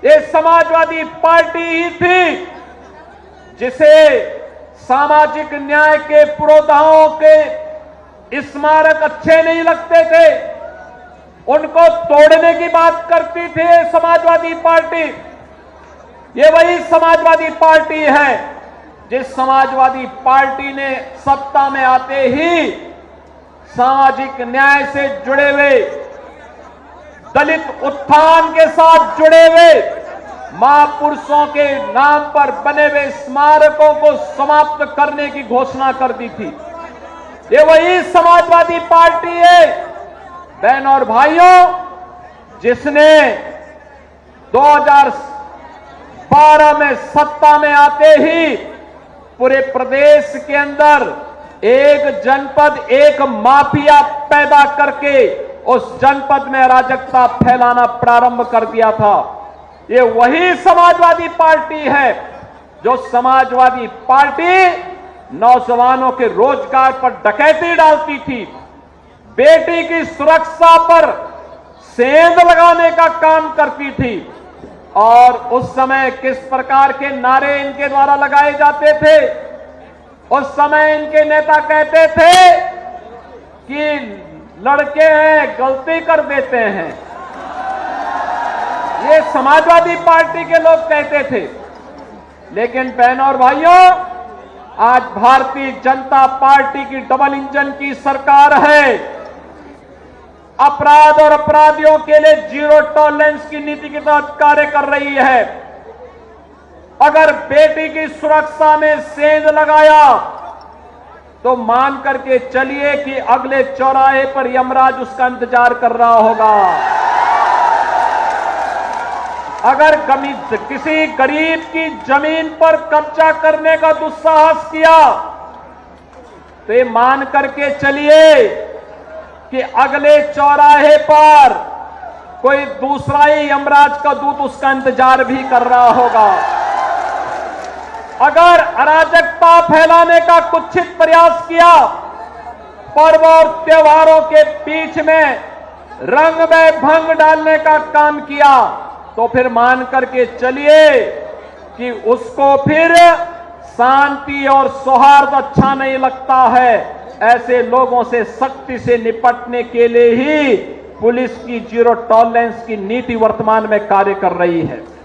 ये समाजवादी पार्टी ही थी जिसे सामाजिक न्याय के पुरोधाओं के स्मारक अच्छे नहीं लगते थे, उनको तोड़ने की बात करती थी समाजवादी पार्टी। ये वही समाजवादी पार्टी है जिस समाजवादी पार्टी ने सत्ता में आते ही सामाजिक न्याय से जुड़े हुए, दलित उत्थान के साथ जुड़े हुए, महापुरुषों के नाम पर बने हुए स्मारकों को समाप्त करने की घोषणा कर दी थी। ये वही समाजवादी पार्टी है बहनों और भाइयों जिसने 2012 में सत्ता में आते ही पूरे प्रदेश के अंदर एक जनपद, एक माफिया पैदा करके उस जनपद में अराजकता फैलाना प्रारंभ कर दिया था। ये वही समाजवादी पार्टी है जो समाजवादी पार्टी नौजवानों के रोजगार पर डकैती डालती थी, बेटी की सुरक्षा पर सेंध लगाने का काम करती थी। और उस समय किस प्रकार के नारे इनके द्वारा लगाए जाते थे? उस समय इनके नेता कहते थे कि लड़के हैं, गलती कर देते हैं। ये समाजवादी पार्टी के लोग कहते थे। लेकिन बहनों और भाइयों, आज भारतीय जनता पार्टी की डबल इंजन की सरकार है। अपराध और अपराधियों के लिए जीरो टॉलरेंस की नीति के तहत कार्य कर रही है। अगर बेटी की सुरक्षा में सेंध लगाया तो मान करके चलिए कि अगले चौराहे पर यमराज उसका इंतजार कर रहा होगा। अगर किसी गरीब की जमीन पर कब्जा करने का दुस्साहस किया तो ये मान करके चलिए कि अगले चौराहे पर कोई दूसरा ही यमराज का दूत उसका इंतजार भी कर रहा होगा। अगर अराजकता फैलाने का कुत्सित प्रयास किया, पर्व और त्योहारों के बीच में रंग में भंग डालने का काम किया, तो फिर मान करके चलिए कि उसको फिर शांति और सौहार्द अच्छा नहीं लगता है। ऐसे लोगों से सख्ती से निपटने के लिए ही पुलिस की जीरो टॉलरेंस की नीति वर्तमान में कार्य कर रही है।